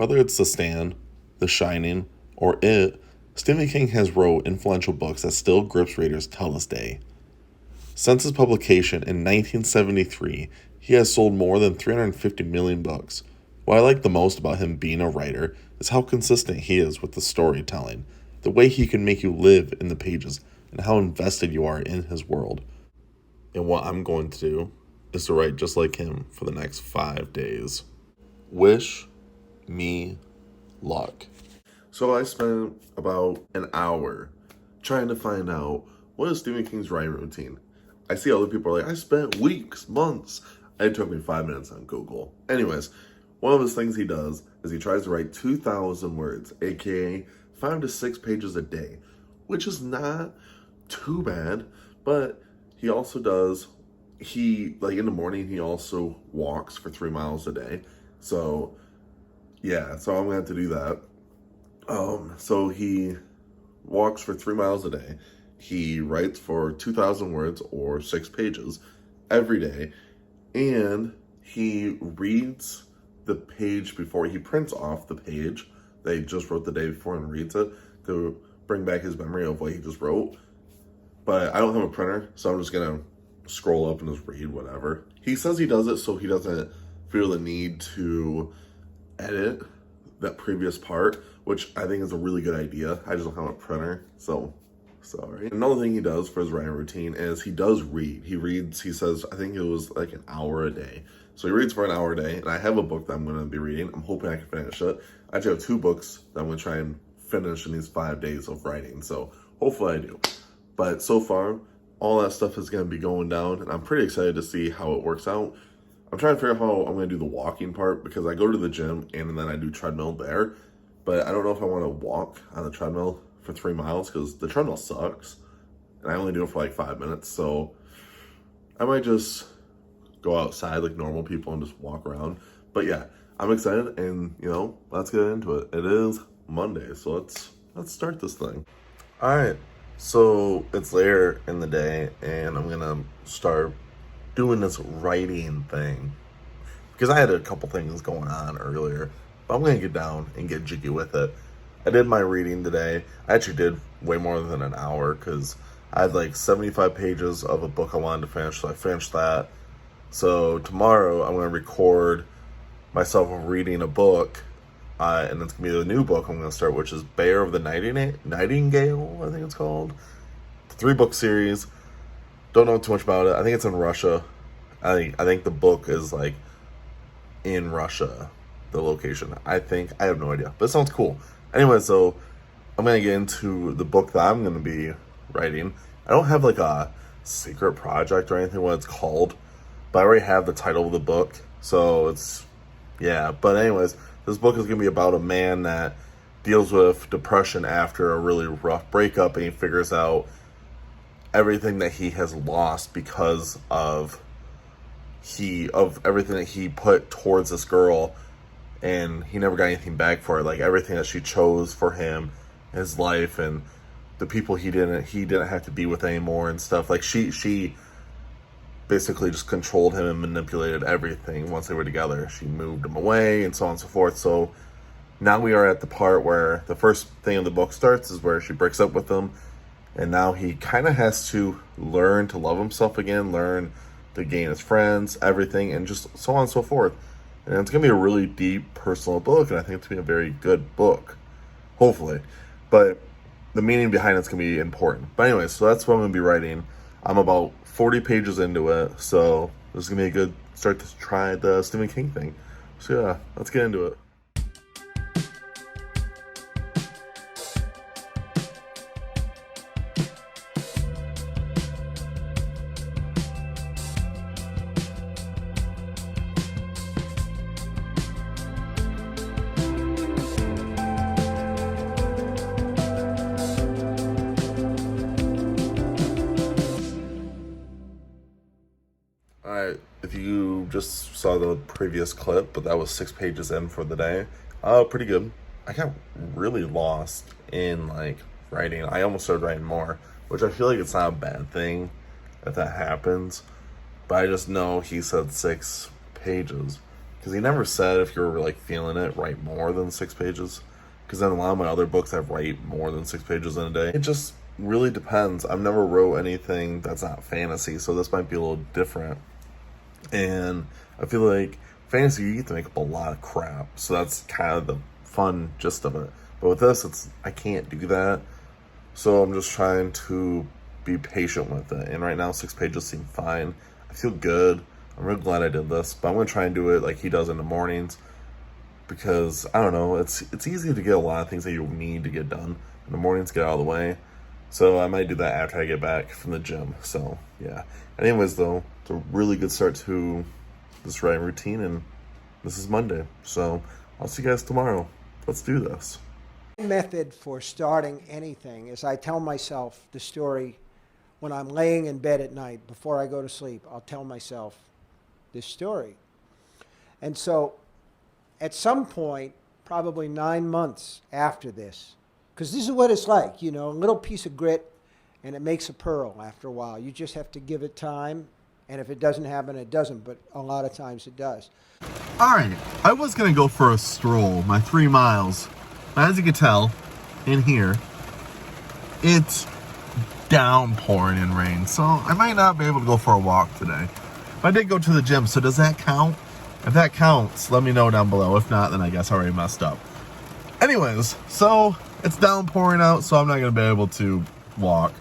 Whether it's The Stand, The Shining, or It, Stephen King has wrote influential books that still grips readers till this day. Since his publication in 1973, he has sold more than 350 million books. What I like the most about him being a writer is how consistent he is with the storytelling, the way he can make you live in the pages, and how invested you are in his world. And what I'm going to do is to write just like him for the next 5 days. Wish me luck. So I spent about an hour trying to find out what is Stephen King's writing routine. I see other people are like, I spent weeks, months. It took me 5 minutes on Google. Anyways, one of his things he does is he tries to write 2,000 words, aka 5 to 6 pages a day, which is not too bad, but he also does, in the morning, he also walks for 3 miles a day. So, yeah, so I'm going to have to do that. So he walks for 3 miles a day. He writes for 2,000 words or 6 pages every day. And he reads the page before he prints off the page that he just wrote the day before and reads it to bring back his memory of what he just wrote. But I don't have a printer, so I'm just going to scroll up and just read whatever. He says he does it so he doesn't feel the need to edit that previous part, which I think is a really good idea. I just don't have a printer, so sorry. Another thing he does for his writing routine is he does read. He reads, he says, I think it was like an hour a day. So he reads for an hour a day, and I have a book that I'm going to be reading. I'm hoping I can finish it. I actually have 2 books that I'm going to try and finish in these 5 days of writing, so hopefully I do. But so far, all that stuff is going to be going down, and I'm pretty excited to see how it works out. I'm trying to figure out how I'm going to do the walking part, because I go to the gym, and then I do treadmill there. But I don't know if I want to walk on the treadmill for 3 miles, because the treadmill sucks, and I only do it for like 5 minutes, so I might just go outside like normal people and just walk around. But yeah, I'm excited, and let's get into it. It is Monday, so let's start this thing. All right. So it's later in the day, and I'm gonna start doing this writing thing because I had a couple things going on earlier, but I'm gonna get down and get jiggy with it. I did my reading today. I actually did way more than an hour because I had like 75 pages of a book I wanted to finish, so I finished that. So tomorrow I'm gonna record myself reading a book. And it's going to be the new book I'm going to start, which is Bear of the Nightingale, I think it's called. It's a 3-book series. Don't know too much about it. I think it's in Russia. I think the book is like in Russia, the location. I have no idea, but it sounds cool. Anyway, so I'm going to get into the book that I'm going to be writing. I don't have like a secret project or anything what it's called, but I already have the title of the book. So it's, yeah. But anyways, this book is going to be about a man that deals with depression after a really rough breakup, and he figures out everything that he has lost because of everything that he put towards this girl, and he never got anything back for it. Like everything that she chose for him, his life, and the people he didn't have to be with anymore and stuff. Like she basically just controlled him and manipulated everything once they were together. She moved him away and so on and so forth. So now we are at the part where the first thing in the book starts is where she breaks up with him, and now he kind of has to learn to love himself again, learn to gain his friends, everything, and just so on and so forth. And it's going to be a really deep, personal book, and I think it's going to be a very good book, hopefully. But the meaning behind it's going to be important. But anyway, so that's what I'm going to be writing. I'm about 40 pages into it, so this is going to be a good start to try the Stephen King thing. So yeah, let's get into it. Alright, if you just saw the previous clip, but that was 6 pages in for the day, pretty good. I got really lost in, writing. I almost started writing more, which I feel like it's not a bad thing if that happens, but I just know he said 6 pages, because he never said if you're like feeling it, write more than 6 pages. Because then a lot of my other books, I write more than 6 pages in a day. It just really depends. I've never wrote anything that's not fantasy, so this might be a little different. And I feel like fantasy, you get to make up a lot of crap, so that's kind of the fun gist of it. But with this, I can't do that, so I'm just trying to be patient with it. And right now, 6 pages seem fine. I feel good. I'm really glad I did this, but I'm gonna try and do it like he does in the mornings, because I don't know, it's easy to get a lot of things that you need to get done in the mornings, get out of the way. So I might do that after I get back from the gym. So yeah. Anyways, though, it's a really good start to this writing routine, and this is Monday. So I'll see you guys tomorrow. Let's do this. Method for starting anything is I tell myself the story when I'm laying in bed at night before I go to sleep. I'll tell myself this story. And so at some point, probably 9 months after this, because this is what it's like, you know, a little piece of grit and it makes a pearl after a while. You just have to give it time, and if it doesn't happen, it doesn't, but a lot of times it does. All right, I was gonna go for a stroll, my 3 miles. As you can tell, in here, it's downpouring in rain, so I might not be able to go for a walk today. But I did go to the gym, so does that count? If that counts, let me know down below. If not, then I guess I already messed up. Anyways, so it's downpouring out, so I'm not gonna be able to walk.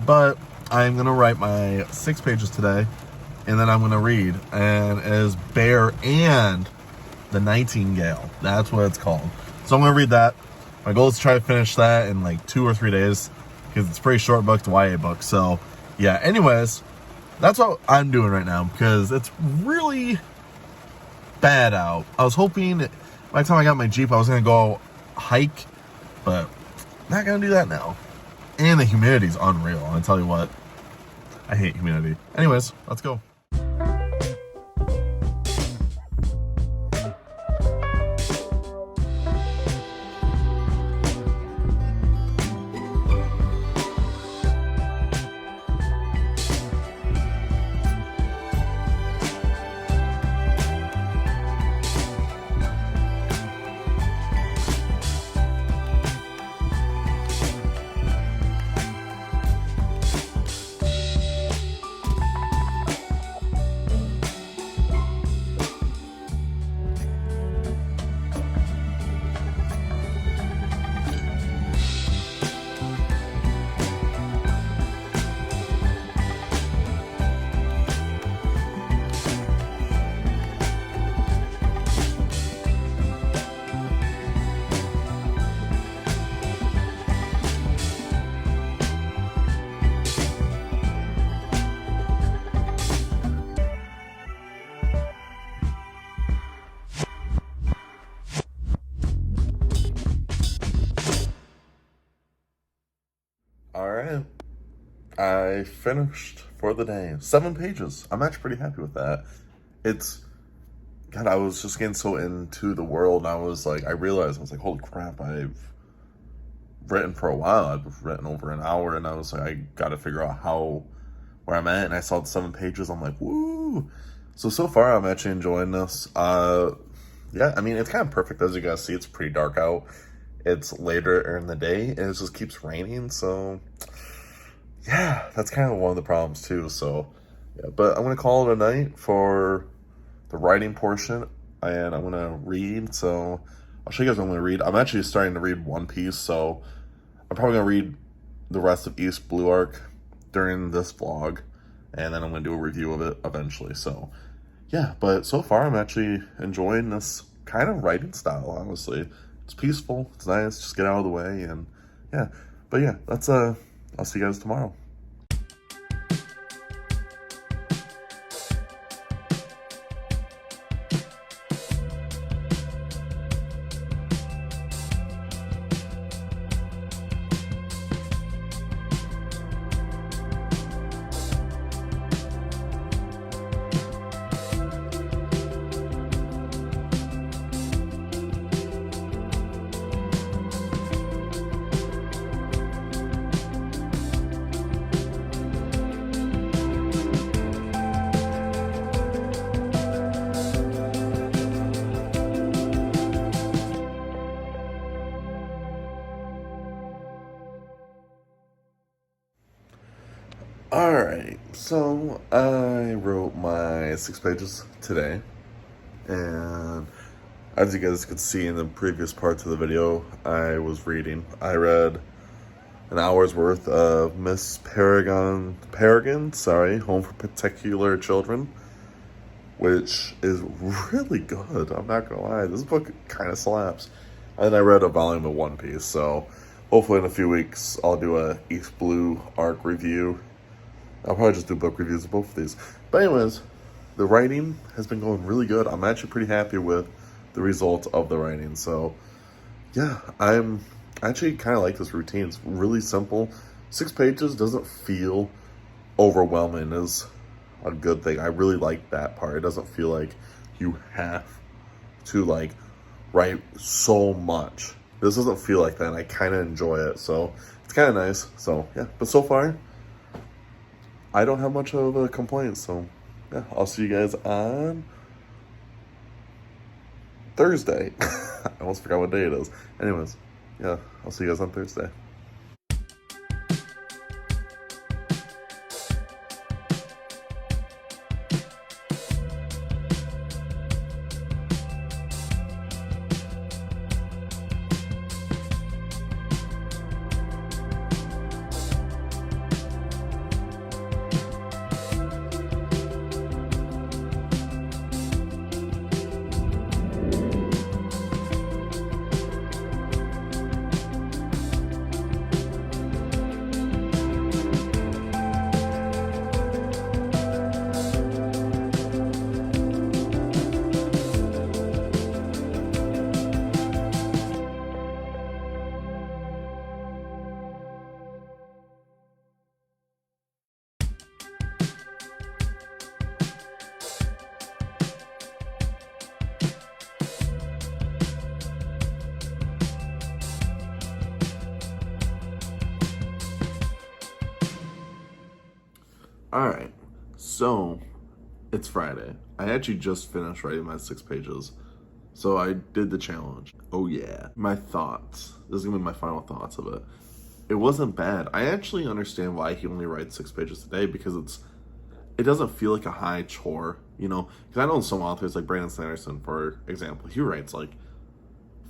But I'm gonna write my 6 pages today, and then I'm gonna read. And it is Bear and the Nightingale. That's what it's called. So I'm gonna read that. My goal is to try to finish that in like 2 or 3 days, because it's a pretty short book, it's a YA book. So yeah, anyways, that's what I'm doing right now, because it's really bad out. I was hoping by the time I got my Jeep, I was gonna go hike, but not gonna do that now. And the humidity's unreal. I'll tell you what, I hate humidity. Anyways, let's go. Alright, I finished for the day. 7 pages. I'm actually pretty happy with that. God, I was just getting so into the world, and I realized, holy crap, I've written for a while. I've written over an hour, and I was like, I gotta figure out where I'm at, and I saw the 7 pages, I'm like, woo! So far, I'm actually enjoying this. Yeah, I mean, it's kind of perfect. As you guys see, it's pretty dark out. It's later in the day, and it just keeps raining, so yeah, that's kind of one of the problems too. So yeah, but I'm gonna call it a night for the writing portion, and I'm gonna read. So I'll show you guys what I'm gonna read. I'm actually starting to read One Piece, so I'm probably gonna read the rest of East Blue Arc during this vlog, and then I'm gonna do a review of it eventually. So yeah, but so far I'm actually enjoying this kind of writing style, honestly. It's peaceful, it's nice, just get out of the way, and yeah. But yeah, I'll see you guys tomorrow. Alright, so I wrote my 6 pages today, and as you guys could see in the previous parts of the video, I was reading. I read an hour's worth of Miss Peregrine, Home for Particular Children, which is really good. I'm not gonna lie, this book kind of slaps. And I read a volume of One Piece, so hopefully in a few weeks I'll do a East Blue arc review. I'll probably just do book reviews of both of these. But anyways, the writing has been going really good. I'm actually pretty happy with the results of the writing. So yeah, I'm actually kind of like this routine. It's really simple. 6 pages doesn't feel overwhelming is a good thing. I really like that part. It doesn't feel like you have to like write so much. This doesn't feel like that, and I kind of enjoy it. So it's kind of nice. So yeah, but so far I don't have much of a complaint. So yeah, I'll see you guys on Thursday. I almost forgot what day it is. Anyways, yeah, I'll see you guys on Thursday. Alright, so it's Friday. I actually just finished writing my 6 pages. So I did the challenge. Oh yeah. My thoughts. This is gonna be my final thoughts of it. It wasn't bad. I actually understand why he only writes 6 pages a day, because it doesn't feel like a high chore, you know? Because I know some authors like Brandon Sanderson, for example, he writes like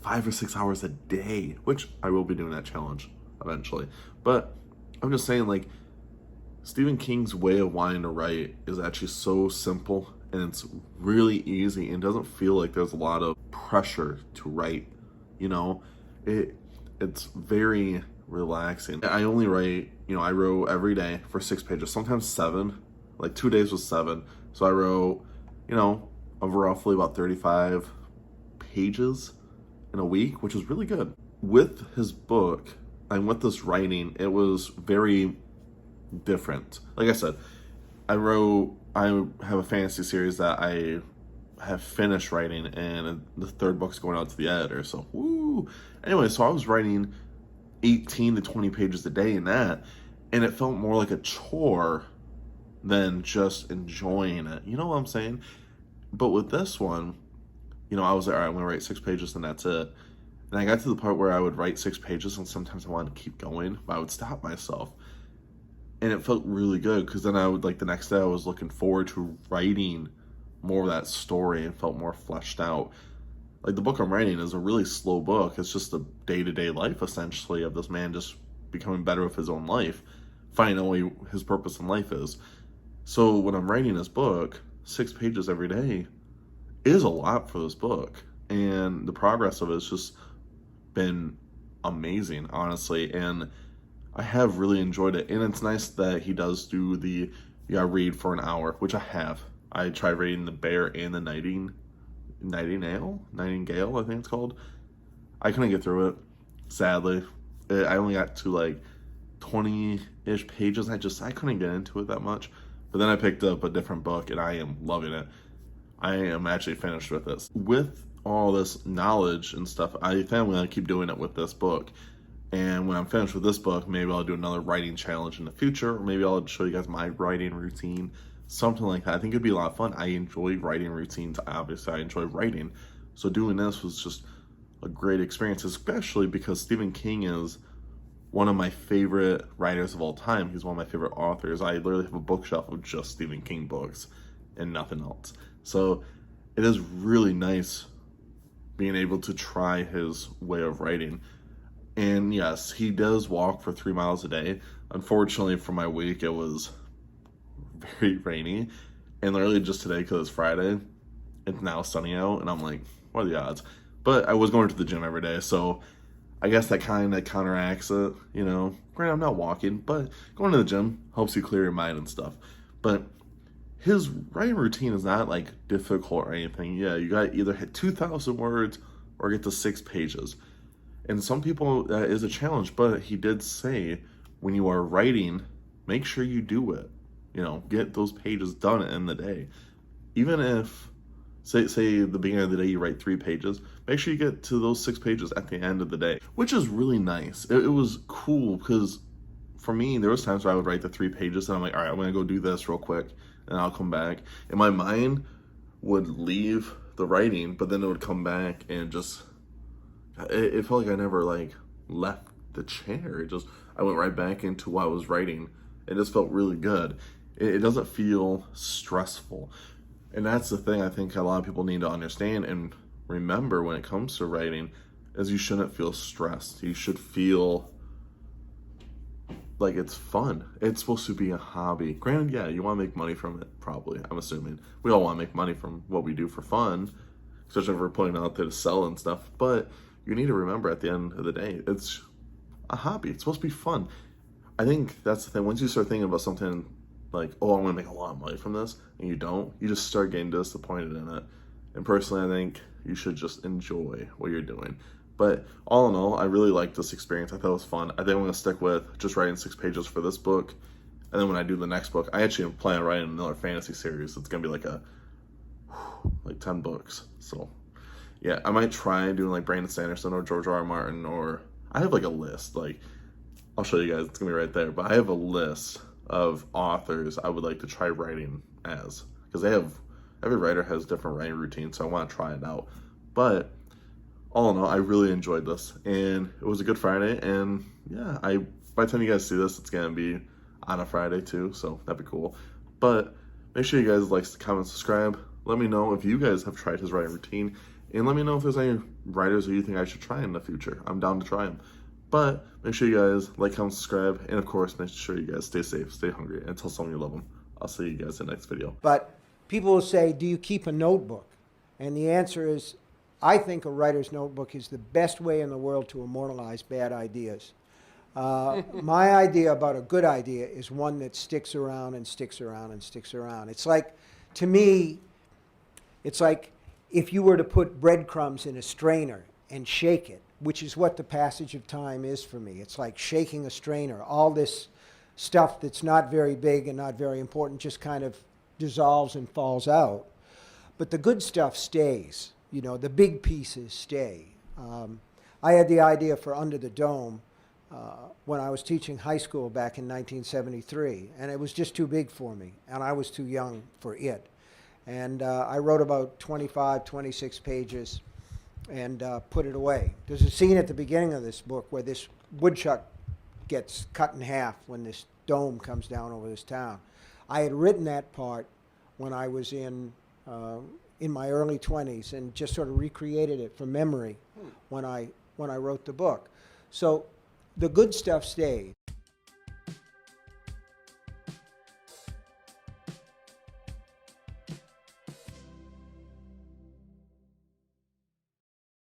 5 or 6 hours a day, which I will be doing that challenge eventually. But I'm just saying, like, Stephen King's way of wanting to write is actually so simple, and it's really easy, and doesn't feel like there's a lot of pressure to write, you know? It's very relaxing. I only write, I wrote every day for 6 pages, sometimes 7, like 2 days was 7. So I wrote, of roughly about 35 pages in a week, which is really good. With his book and with this writing, it was very different. Like I said, I have a fantasy series that I have finished writing, and the 3rd book's going out to the editor, so woo. Anyway, so I was writing 18 to 20 pages a day in that, and it felt more like a chore than just enjoying it. You know what I'm saying? But with this one, I was like, all right, I'm gonna write 6 pages and that's it. And I got to the part where I would write 6 pages and sometimes I wanted to keep going, but I would stop myself. And it felt really good, because then I would, like, the next day I was looking forward to writing more of that story and felt more fleshed out. Like, the book I'm writing is a really slow book. It's just the day-to-day life, essentially, of this man just becoming better with his own life, finding out what his purpose in life is. So when I'm writing this book, 6 pages every day is a lot for this book. And the progress of it has just been amazing, honestly. And I have really enjoyed it, and it's nice that he does do the read for an hour, which I have. I tried reading The Bear and the Nightingale, I think it's called. I couldn't get through it, sadly. I only got to like 20-ish pages. I couldn't get into it that much. But then I picked up a different book, and I am loving it. I am actually finished with this. With all this knowledge and stuff, I think I'm going to keep doing it with this book. And when I'm finished with this book, maybe I'll do another writing challenge in the future, or maybe I'll show you guys my writing routine, something like that. I think it'd be a lot of fun. I enjoy writing routines. Obviously, I enjoy writing. So doing this was just a great experience, especially because Stephen King is one of my favorite writers of all time. He's one of my favorite authors. I literally have a bookshelf of just Stephen King books and nothing else. So it is really nice being able to try his way of writing. And yes, he does walk for 3 miles a day. Unfortunately for my week, it was very rainy. And literally just today, because it's Friday, it's now sunny out. And I'm like, what are the odds? But I was going to the gym every day, so I guess that kind of counteracts it, you know. Granted, I'm not walking, but going to the gym helps you clear your mind and stuff. But his writing routine is not like difficult or anything. Yeah, you got to either hit 2,000 words or get to 6 pages. And some people, that is a challenge, but he did say when you are writing, make sure you do it. You know, get those pages done in the day. Even if, say the beginning of the day you write 3 pages, make sure you get to those 6 pages at the end of the day, which is really nice. It was cool because for me, there was times where I would write the 3 pages and I'm like, all right, I'm going to go do this real quick and I'll come back. And my mind would leave the writing, but then it would come back and just, it felt like I never like left the chair. I went right back into what I was writing. It just felt really good. It doesn't feel stressful. And that's the thing I think a lot of people need to understand and remember when it comes to writing is you shouldn't feel stressed. You should feel like it's fun. It's supposed to be a hobby. Granted, yeah, you want to make money from it, probably, I'm assuming. We all want to make money from what we do for fun, especially if we're putting it out there to sell and stuff. But you need to remember at the end of the day, it's a hobby. It's supposed to be fun. I think that's the thing. Once you start thinking about something like, oh, I'm going to make a lot of money from this, and you don't, you just start getting disappointed in it. And personally, I think you should just enjoy what you're doing. But all in all, I really liked this experience. I thought it was fun. I think I'm going to stick with just writing 6 pages for this book. And then when I do the next book, I actually plan on writing another fantasy series. It's going to be like 10 books. So yeah, I might try doing like Brandon Sanderson or George R. R. Martin, or I have like a list. Like, I'll show you guys. It's going to be right there. But I have a list of authors I would like to try writing as. Because every writer has different writing routines, so I want to try it out. But all in all, I really enjoyed this, and it was a good Friday, and yeah, by the time you guys see this, it's going to be on a Friday too, so that'd be cool. But make sure you guys like, comment, subscribe. Let me know if you guys have tried his writing routine, and let me know if there's any writers that you think I should try in the future. I'm down to try them. But make sure you guys like, comment, subscribe, and of course, make sure you guys stay safe, stay hungry, and tell someone you love them. I'll see you guys in the next video. But people will say, do you keep a notebook? And the answer is, I think a writer's notebook is the best way in the world to immortalize bad ideas. My idea about a good idea is one that sticks around and sticks around and sticks around. It's like, to me, it's like if you were to put breadcrumbs in a strainer and shake it, which is what the passage of time is for me. It's like shaking a strainer. All this stuff that's not very big and not very important just kind of dissolves and falls out. But the good stuff stays. You know, the big pieces stay. I had the idea for Under the Dome when I was teaching high school back in 1973, and it was just too big for me, and I was too young for it. And I wrote about 25, 26 pages and put it away. There's a scene at the beginning of this book where this woodchuck gets cut in half when this dome comes down over this town. I had written that part when I was in my early 20s and just sort of recreated it from memory when I wrote the book. So the good stuff stayed.